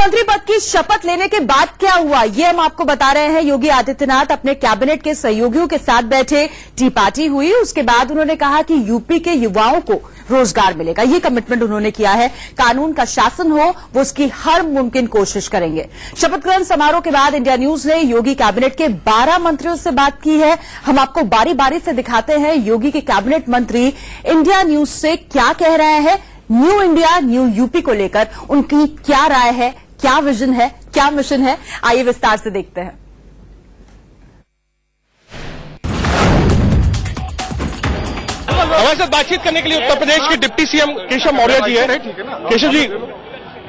मुख्यमंत्री पद की शपथ लेने के बाद क्या हुआ, ये हम आपको बता रहे हैं। योगी आदित्यनाथ अपने कैबिनेट के सहयोगियों के साथ बैठे, टी पार्टी हुई। उसके बाद उन्होंने कहा कि यूपी के युवाओं को रोजगार मिलेगा, ये कमिटमेंट उन्होंने किया है। कानून का शासन हो, वो उसकी हर मुमकिन कोशिश करेंगे। शपथ ग्रहण समारोह के बाद इंडिया न्यूज ने योगी कैबिनेट के 12 मंत्रियों से बात की है। हम आपको बारी बारी से दिखाते हैं योगी के कैबिनेट मंत्री इंडिया न्यूज से क्या कह रहे हैं। न्यू इंडिया न्यू यूपी को लेकर उनकी क्या राय है, क्या विजन है, क्या मिशन है, आइए विस्तार से देखते हैं। हमारे साथ बातचीत करने के लिए उत्तर प्रदेश के डिप्टी सीएम केशव मौर्य जी है। केशव जी,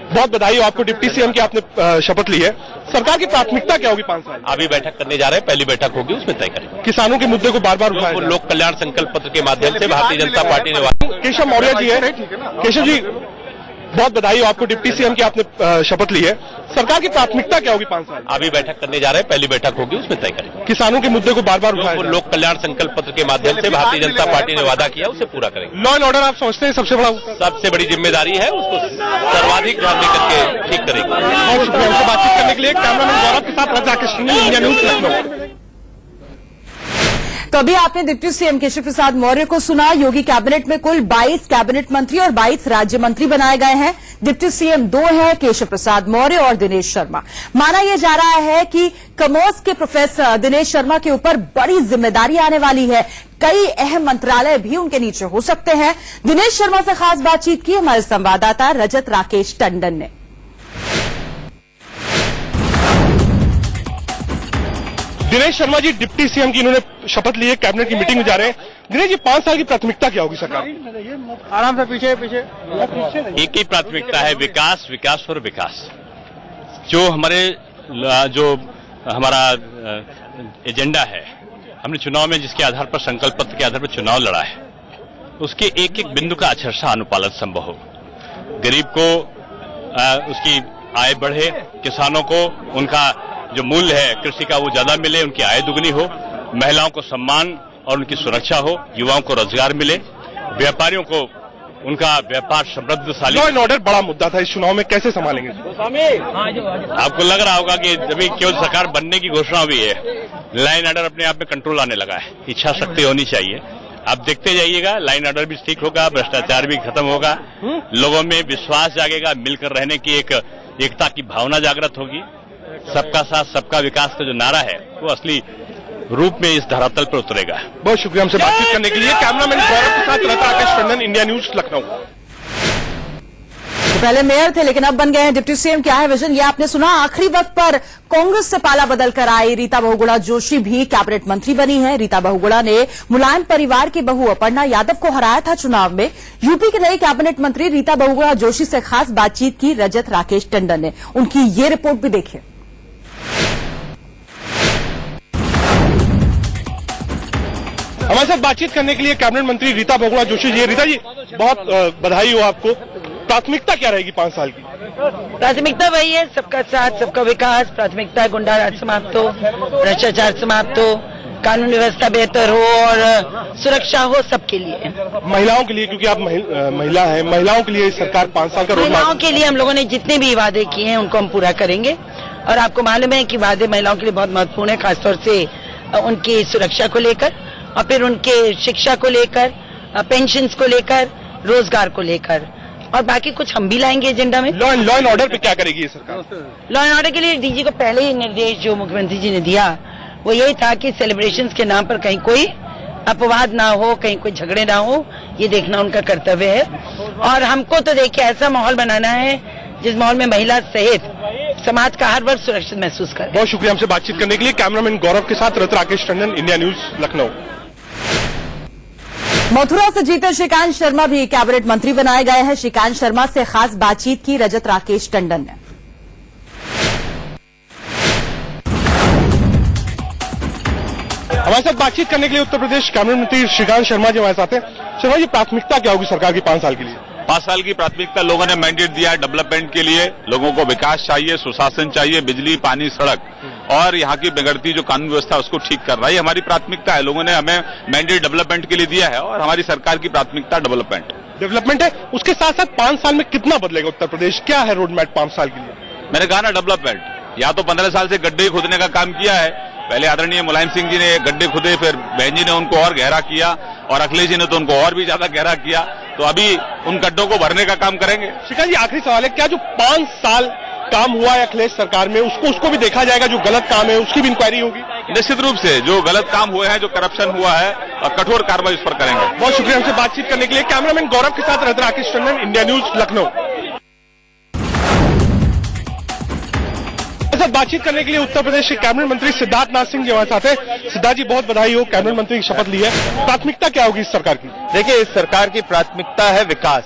बहुत बधाई हो आपको, डिप्टी सीएम की आपने शपथ ली है। सरकार की प्राथमिकता क्या होगी 5 साल? अभी बैठक करने जा रहे हैं, पहली बैठक होगी, उसमें तय करेंगे। किसानों के मुद्दे को बार बार उठाया, लोक कल्याण संकल्प पत्र के माध्यम से भारतीय जनता पार्टी ने। केशव मौर्य जी है। केशव जी, बहुत बधाई हो आपको, डिप्टी सीएम की आपने शपथ ली है। सरकार की प्राथमिकता क्या होगी 5 साल? अभी बैठक करने जा रहे हैं, पहली बैठक होगी, उसमें तय करेंगे। किसानों के मुद्दे को बार बार उठाया, लोक कल्याण संकल्प पत्र के माध्यम से भारतीय जनता पार्टी ने वादा किया, उसे पूरा करेंगे। लॉ एंड ऑर्डर आप समझते हैं सबसे बड़ी जिम्मेदारी है, उसको सर्वाधिक ध्यान देकर के ठीक करेंगे। बहुत शुक्रिया हमसे बातचीत करने के लिए। कैमरामैन गौरव के साथ रजा कृष्ण, इंडिया न्यूज लखनऊ। तो अभी आपने डिप्टी सीएम केशव प्रसाद मौर्य को सुना। योगी कैबिनेट में कुल 22 कैबिनेट मंत्री और 22 राज्य मंत्री बनाए गए हैं। डिप्टी सीएम 2 हैं, केशव प्रसाद मौर्य और दिनेश शर्मा। माना यह जा रहा है कि कॉमर्स के प्रोफेसर दिनेश शर्मा के ऊपर बड़ी जिम्मेदारी आने वाली है। कई अहम मंत्रालय भी उनके नीचे हो सकते हैं। दिनेश शर्मा से खास बातचीत की हमारे संवाददाता रजत राकेश टंडन ने। दिनेश शर्मा जी डिप्टी सीएम की इन्होंने शपथ ली है, कैबिनेट की मीटिंग में जा रहे हैं। दिनेश जी, 5 साल की प्राथमिकता क्या होगी सरकार? आराम से पीछे एक ही प्राथमिकता है, विकास, विकास और विकास। जो हमारा एजेंडा है, हमने चुनाव में जिसके आधार पर, संकल्प पत्र के आधार पर चुनाव लड़ा है, उसके एक एक बिंदु का अक्षरशः अनुपालन संभव हो। गरीब को उसकी आय बढ़े, किसानों को उनका जो मूल्य है कृषि का वो ज्यादा मिले, उनकी आय दुगनी हो, महिलाओं को सम्मान और उनकी सुरक्षा हो, युवाओं को रोजगार मिले, व्यापारियों को उनका व्यापार समृद्धशाली। लॉ एंड ऑर्डर बड़ा मुद्दा था, इस चुनाव में कैसे संभालेंगे? आपको लग रहा होगा कि अभी केवल सरकार बनने की घोषणा हुई है, लाइन ऑर्डर अपने आप में कंट्रोल आने लगा है। इच्छा शक्ति होनी चाहिए। आप देखते जाइएगा, लाइन ऑर्डर भी ठीक होगा, भ्रष्टाचार भी खत्म होगा, लोगों में विश्वास जागेगा, मिलकर रहने की एकता की भावना जागृत होगी। सबका साथ सबका विकास का जो नारा है वो असली रूप में इस धरातल पर उतरेगा। बहुत शुक्रिया हमसे बातचीत करने के लिए। कैमरामैन गौरव के साथ रजा राकेश टंडन, इंडिया न्यूज लखनऊ। तो पहले मेयर थे लेकिन अब बन गए हैं डिप्टी सीएम। क्या है विजन, ये आपने सुना। आखिरी वक्त पर कांग्रेस से पाला बदल कर आई रीता बहुगुणा जोशी भी कैबिनेट मंत्री बनी है। रीता बहुगुणा ने मुलायम परिवार की बहू अपर्णा यादव को हराया था चुनाव में। यूपी के नई कैबिनेट मंत्री रीता बहुगुणा जोशी से खास बातचीत की रजत राकेश टंडन ने। उनकी ये रिपोर्ट भी देखिए। हमारे साथ बातचीत करने के लिए कैबिनेट मंत्री रीता बहुगुणा जोशी जी। रीता जी, बहुत बधाई हो आपको। प्राथमिकता क्या रहेगी 5 साल की? प्राथमिकता वही है, सबका साथ सबका विकास। प्राथमिकता गुंडा राज समाप्त हो, भ्रष्टाचार समाप्त हो, कानून व्यवस्था बेहतर हो और सुरक्षा हो सबके लिए। महिलाओं के लिए, क्योंकि आप महिला हैं, महिलाओं के लिए सरकार 5 साल का रोड मैप। महिलाओं के लिए हम लोगों ने जितने भी वादे किए हैं उनको हम पूरा करेंगे। और आपको मालूम है कि वादे महिलाओं के लिए बहुत महत्वपूर्ण है, खासतौर से उनकी सुरक्षा को लेकर और फिर उनके शिक्षा को लेकर, पेंशन्स को लेकर, रोजगार को लेकर, और बाकी कुछ हम भी लाएंगे एजेंडा में। लॉ एंड ऑर्डर पे क्या करेगी ये सरकार? लॉ एंड ऑर्डर के लिए डीजी को पहले ही निर्देश जो मुख्यमंत्री जी ने दिया वो यही था कि सेलिब्रेशंस के नाम पर कहीं कोई अपवाद ना हो, कहीं कोई झगड़े ना हो, ये देखना उनका कर्तव्य है। और हमको तो देखिए ऐसा माहौल बनाना है जिस माहौल में महिला सहित समाज का हर वर्ग सुरक्षित महसूस करे। बहुत शुक्रिया हमसे बातचीत करने के लिए। कैमरामैन गौरव के साथ रजत राकेश टंडन, इंडिया न्यूज लखनऊ। मथुरा से जीते श्रीकांत शर्मा भी कैबिनेट मंत्री बनाए गए हैं। श्रीकांत शर्मा से खास बातचीत की रजत राकेश टंडन ने। हमारे साथ बातचीत करने के लिए उत्तर प्रदेश कैबिनेट मंत्री श्रीकांत शर्मा जी हमारे साथ हैं। शर्मा जी, प्राथमिकता क्या होगी सरकार की 5 साल के लिए? 5 साल की प्राथमिकता, लोगों ने मैंडेट दिया है डेवलपमेंट के लिए। लोगों को विकास चाहिए, सुशासन चाहिए, बिजली, पानी, सड़क और यहाँ की बिगड़ती जो कानून व्यवस्था उसको ठीक करना, ये हमारी प्राथमिकता है। लोगों ने हमें मैंडेट डेवलपमेंट के लिए दिया है और हमारी सरकार की प्राथमिकता डेवलपमेंट है। उसके साथ साथ 5 साल में कितना बदलेगा उत्तर प्रदेश? क्या है रोड मैप 5 साल के लिए? मैंने कहा ना डेवलपमेंट, या तो 15 साल से गड्ढे खोदने का काम किया है, पहले आदरणीय मुलायम सिंह जी ने गड्ढे खुदे, फिर बहन जी ने उनको और गहरा किया और अखिलेश जी ने तो उनको और भी ज्यादा गहरा किया, तो अभी उन गड्ढों को भरने का काम करेंगे। श्रीकांत जी, आखिरी सवाल है, क्या जो 5 साल काम हुआ है अखिलेश सरकार में उसको भी देखा जाएगा, जो गलत काम है उसकी भी इंक्वायरी होगी? निश्चित रूप से जो गलत काम हुए हैं, जो करप्शन हुआ है, और कठोर कार्रवाई उस पर करेंगे। बहुत शुक्रिया हमसे बातचीत करने के लिए। कैमरामैन गौरव के साथ रहते राकेश टंडन, इंडिया न्यूज, लखनऊ। बातचीत करने के लिए उत्तर प्रदेश के कैबिनेट मंत्री सिद्धार्थ नाथ सिंह जी हमारे साथ हैं। सिद्धार्थ जी, बहुत बधाई हो, कैबिनेट मंत्री की शपथ ली है, प्राथमिकता क्या होगी इस सरकार की? देखिए, इस सरकार की प्राथमिकता है विकास,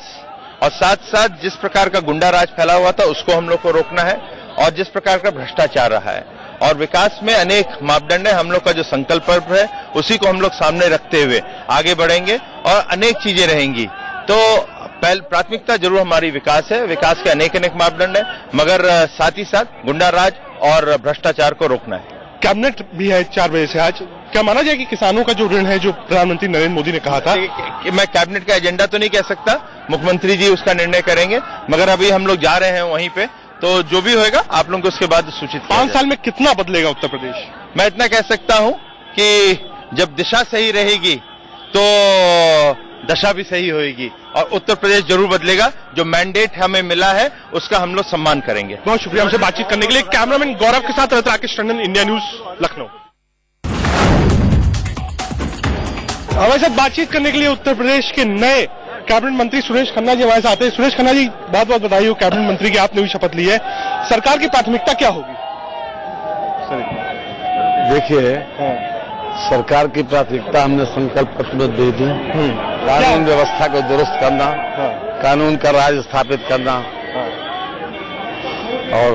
और साथ साथ जिस प्रकार का गुंडा राज फैला हुआ था उसको हम लोग को रोकना है, और जिस प्रकार का भ्रष्टाचार रहा है, और विकास में अनेक मापदंड है। हम लोग का जो संकल्प है उसी को हम लोग सामने रखते हुए आगे बढ़ेंगे, और अनेक चीजें रहेंगी। तो प्राथमिकता जरूर हमारी विकास है, विकास के अनेक मापदंड है, मगर साथ ही साथ गुंडा राज और भ्रष्टाचार को रोकना है। कैबिनेट भी है 4 बजे से आज, क्या माना जाए कि किसानों का जो ऋण है, जो प्रधानमंत्री नरेंद्र मोदी ने कहा था? कि मैं कैबिनेट का एजेंडा तो नहीं कह सकता, मुख्यमंत्री जी उसका निर्णय करेंगे, मगर अभी हम लोग जा रहे हैं वहीं पे, तो जो भी होएगा आप लोगों को उसके बाद सूचित किया 5 साल में कितना बदलेगा उत्तर प्रदेश? मैं इतना कह सकता हूं कि जब दिशा सही रहेगी तो दशा भी सही होगी, और उत्तर प्रदेश जरूर बदलेगा। जो मैंडेट हमें मिला है उसका हम लोग सम्मान करेंगे। बहुत शुक्रिया हमसे बातचीत करने के लिए। कैमरामैन गौरव के साथ रहते राकेश टंडन, इंडिया न्यूज, लखनऊ। हमारे साथ बातचीत करने के लिए उत्तर प्रदेश के नए कैबिनेट मंत्री सुरेश खन्ना जी हमारे साथ हैं। सुरेश खन्ना जी, बहुत बहुत बधाई हो, कैबिनेट मंत्री की आपने भी शपथ ली है, सरकार की प्राथमिकता क्या होगी? देखिए, सरकार की प्राथमिकता हमने संकल्प पत्र में दे दी, कानून व्यवस्था को दुरुस्त करना, कानून का राज स्थापित करना, और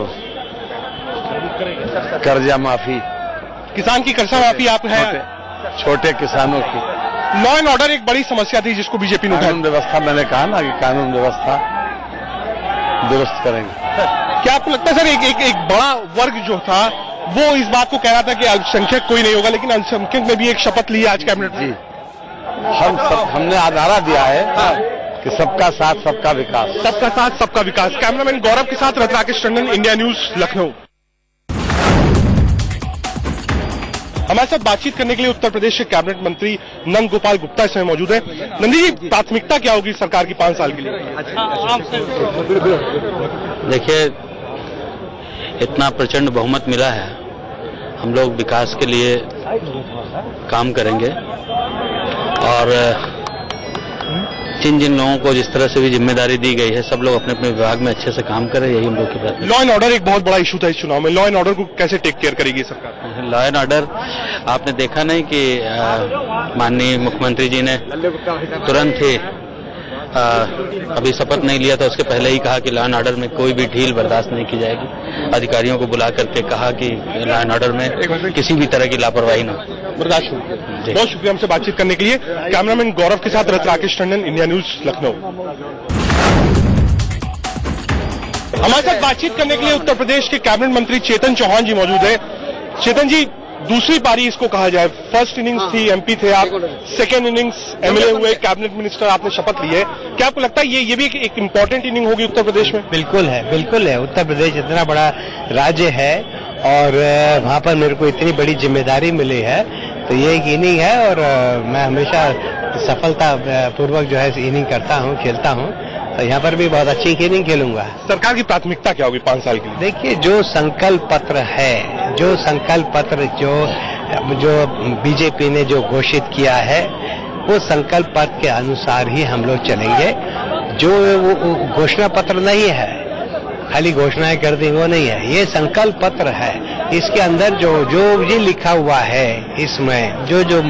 कर्जा माफी, किसान की कर्जा माफी आप है, छोटे किसानों की। लॉ एंड ऑर्डर एक बड़ी समस्या थी जिसको बीजेपी ने उठाया। कानून व्यवस्था, मैंने कहा ना कि कानून व्यवस्था दुरुस्त करेंगे। क्या आपको लगता है सर, एक बड़ा वर्ग जो था वो इस बात को कह रहा था कि अल्पसंख्यक कोई नहीं होगा, लेकिन अल्पसंख्यक में भी एक शपथ ली आज कैबिनेट में? हमने नारा दिया है कि सबका साथ सबका विकास। सबका साथ सबका विकास। कैमरामैन गौरव के साथ रहते राकेश टंडन, इंडिया न्यूज, लखनऊ। हमारे साथ बातचीत करने के लिए उत्तर प्रदेश के कैबिनेट मंत्री नंद गोपाल गुप्ता इसमें मौजूद है। नंदी जी, प्राथमिकता क्या होगी सरकार की 5 साल के लिए? देखिए, इतना प्रचंड बहुमत मिला है, हम लोग विकास के लिए काम करेंगे, और जिन लोगों को जिस तरह से भी जिम्मेदारी दी गई है, सब लोग अपने अपने विभाग में अच्छे से काम करें, यही हम लोग की बात है। लॉ एंड ऑर्डर एक बहुत बड़ा इशू था इस चुनाव में, लॉ एंड ऑर्डर को कैसे टेक केयर करेगी सरकार? लॉ एंड ऑर्डर आपने देखा नहीं कि माननीय मुख्यमंत्री जी ने तुरंत ही अभी शपथ नहीं लिया था, उसके पहले ही कहा कि लॉ एंड ऑर्डर में कोई भी ढील बर्दाश्त नहीं की जाएगी। अधिकारियों को बुला करके कहा कि लॉ एंड ऑर्डर में किसी भी तरह की लापरवाही न बर्दाश्त हो। बहुत शुक्रिया हमसे बातचीत करने के लिए। कैमरामैन गौरव के साथ रहते राकेश टंडन, इंडिया न्यूज, लखनऊ। हमारे साथ बातचीत करने के लिए उत्तर प्रदेश के कैबिनेट मंत्री चेतन चौहान जी मौजूद है। चेतन जी, दूसरी पारी इसको कहा जाए, फर्स्ट इनिंग्स थी, एमपी थे आप, सेकेंड इनिंग्स एमएलए हुए, कैबिनेट मिनिस्टर, आपने शपथ ली है, क्या आपको लगता है ये भी एक इम्पोर्टेंट इनिंग होगी उत्तर प्रदेश में? बिल्कुल है, बिल्कुल है। उत्तर प्रदेश इतना बड़ा राज्य है, और वहाँ पर मेरे को इतनी बड़ी जिम्मेदारी मिली है, तो ये एक इनिंग है, और मैं हमेशा सफलता पूर्वक जो है इनिंग करता हूँ, खेलता हूँ, तो यहाँ पर भी बहुत अच्छी इनिंग खेलूंगा। सरकार की प्राथमिकता क्या होगी 5 साल की? देखिए, जो संकल्प पत्र है, जो संकल्प पत्र जो बीजेपी ने जो घोषित किया है, वो संकल्प पत्र के अनुसार ही हम लोग चलेंगे। जो वो घोषणा पत्र नहीं है, खाली घोषणाएं कर दी, वो नहीं है, ये संकल्प पत्र है। इसके अंदर जो भी लिखा हुआ है, इसमें जो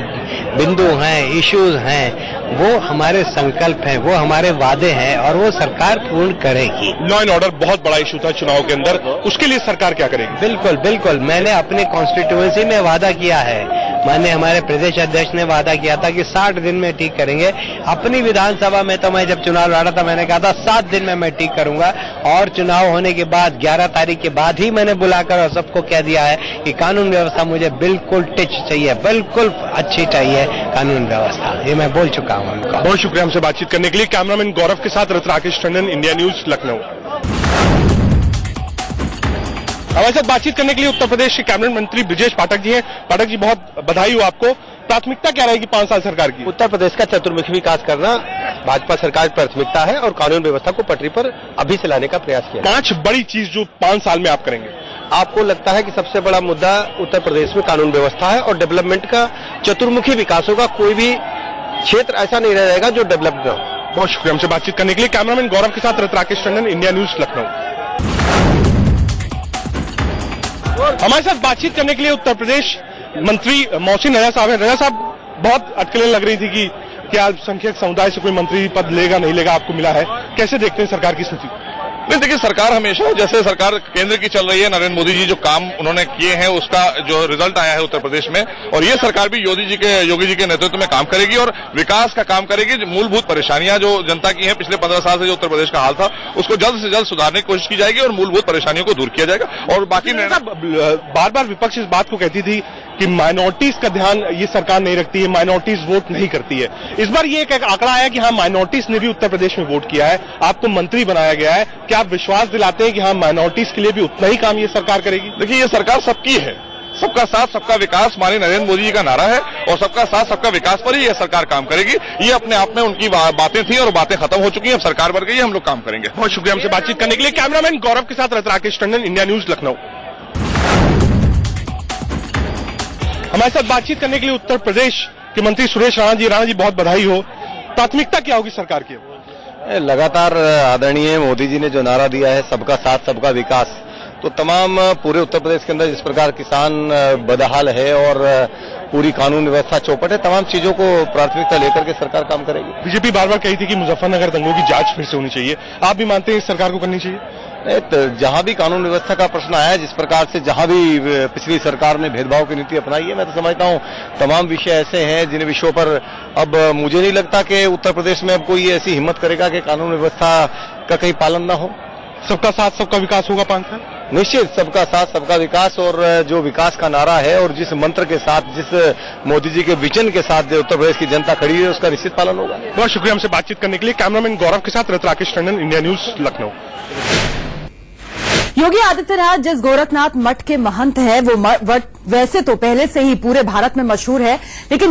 बिंदु हैं, इश्यूज हैं, वो हमारे संकल्प हैं, वो हमारे वादे हैं, और वो सरकार पूर्ण करेगी। लॉ एंड ऑर्डर बहुत बड़ा इशू था चुनाव के अंदर, उसके लिए सरकार क्या करेगी? बिल्कुल बिल्कुल, मैंने अपने कॉन्स्टिट्यूएंसी में वादा किया है, मैंने हमारे प्रदेश अध्यक्ष ने वादा किया था कि 60 दिन में ठीक करेंगे। अपनी विधानसभा में तो मैं जब चुनाव लड़ा था, मैंने कहा था 7 दिन में मैं ठीक करूंगा, और चुनाव होने के बाद 11 तारीख के बाद ही मैंने बुलाकर और सबको कह दिया है कि कानून व्यवस्था मुझे बिल्कुल टिच चाहिए, बिल्कुल अच्छी चाहिए कानून व्यवस्था, ये मैं बोल चुका हूँ उनको। बहुत शुक्रिया हमसे बातचीत करने के लिए। कैमरामैन गौरव के साथ राकेश टंडन, इंडिया न्यूज, लखनऊ। हमारे साथ बातचीत करने के लिए उत्तर प्रदेश के कैबिनेट मंत्री ब्रिजेश पाठक जी हैं। पाठक जी, बहुत बधाई हो आपको। प्राथमिकता क्या रहेगी 5 साल सरकार की? उत्तर प्रदेश का चतुर्मुखी विकास करना भाजपा सरकार की प्राथमिकता है और कानून व्यवस्था को पटरी पर अभी से लाने का प्रयास किया। 5 बड़ी चीज जो 5 साल में आप करेंगे। आपको लगता है कि सबसे बड़ा मुद्दा उत्तर प्रदेश में कानून व्यवस्था है और डेवलपमेंट का चतुर्मुखी विकास होगा। कोई भी क्षेत्र ऐसा नहीं रह जाएगा जो डेवलप्ड न हो। बहुत शुक्रिया हमसे बातचीत करने के लिए। कैमरामैन गौरव के साथ राकेश टंडन, इंडिया न्यूज, लखनऊ। हमारे साथ बातचीत करने के लिए उत्तर प्रदेश मंत्री मोहसिन रजा साहब हैं। रजा साहब, बहुत अटकलें लग रही थी कि क्या अल्पसंख्यक समुदाय से कोई मंत्री पद लेगा नहीं लेगा, आपको मिला है, कैसे देखते हैं सरकार की स्थिति? नहीं, देखिए, सरकार हमेशा, जैसे सरकार केंद्र की चल रही है, नरेंद्र मोदी जी जो काम उन्होंने किए हैं उसका जो रिजल्ट आया है उत्तर प्रदेश में, और ये सरकार भी योगी जी के नेतृत्व में काम करेगी और विकास का काम करेगी। जो मूलभूत परेशानियां जो जनता की हैं पिछले 15 साल से जो उत्तर प्रदेश का हाल था, उसको जल्द से जल्द सुधारने की कोशिश की जाएगी और मूलभूत परेशानियों को दूर किया जाएगा। और बाकी बार बार विपक्ष इस बात को कहती थी कि माइनॉरिटीज का ध्यान ये सरकार नहीं रखती है, माइनॉरिटीज वोट नहीं करती है। इस बार ये एक आंकड़ा आया कि हाँ, माइनॉरिटीज ने भी उत्तर प्रदेश में वोट किया है, आपको मंत्री बनाया गया है। क्या आप विश्वास दिलाते हैं कि हाँ, माइनॉरिटीज के लिए भी उतना ही काम ये सरकार करेगी? देखिए, ये सरकार सबकी है, सबका साथ सबका विकास माननीय नरेंद्र मोदी जी का नारा है और सबका साथ सबका विकास पर ही यह सरकार काम करेगी। ये अपने आप में उनकी बातें थी और बातें खत्म हो चुकी हैं, अब सरकार बन गई है, हम लोग काम करेंगे। बहुत शुक्रिया हमसे बातचीत करने के लिए। कैमरामैन गौरव के साथ राकेश टंडन, इंडिया न्यूज, लखनऊ। हमारे साथ बातचीत करने के लिए उत्तर प्रदेश के मंत्री सुरेश राणा जी। राणा जी, बहुत बधाई हो। प्राथमिकता क्या होगी सरकार की? लगातार आदरणीय मोदी जी ने जो नारा दिया है, सबका साथ सबका विकास, तो तमाम पूरे उत्तर प्रदेश के अंदर जिस प्रकार किसान बदहाल है और पूरी कानून व्यवस्था चौपट है, तमाम चीजों को प्राथमिकता लेकर के सरकार काम करेगी। बीजेपी बार बार कही थी कि मुजफ्फरनगर दंगों की जांच फिर से होनी चाहिए, आप भी मानते हैं इस सरकार को करनी चाहिए? जहां भी कानून व्यवस्था का प्रश्न आया, जिस प्रकार से जहां भी पिछली सरकार ने भेदभाव की नीति अपनाई है, मैं तो समझता हूं तमाम विषय ऐसे हैं जिन विषयों पर अब मुझे नहीं लगता कि उत्तर प्रदेश में अब कोई ऐसी हिम्मत करेगा कि कानून व्यवस्था का कहीं पालन न हो। सबका साथ सबका विकास होगा 5 साल? निश्चित, सबका साथ सबका विकास, और जो विकास का नारा है और जिस मंत्र के साथ, जिस मोदी जी के विजन के साथ उत्तर प्रदेश की जनता खड़ी है, उसका निश्चित पालन होगा। बहुत शुक्रिया हमसे बातचीत करने के लिए। कैमरामैन गौरव के साथ राकेश टंडन, इंडिया न्यूज, लखनऊ। योगी आदित्यनाथ जिस गोरखनाथ मठ के महंत है, वो वैसे तो पहले से ही पूरे भारत में मशहूर है, लेकिन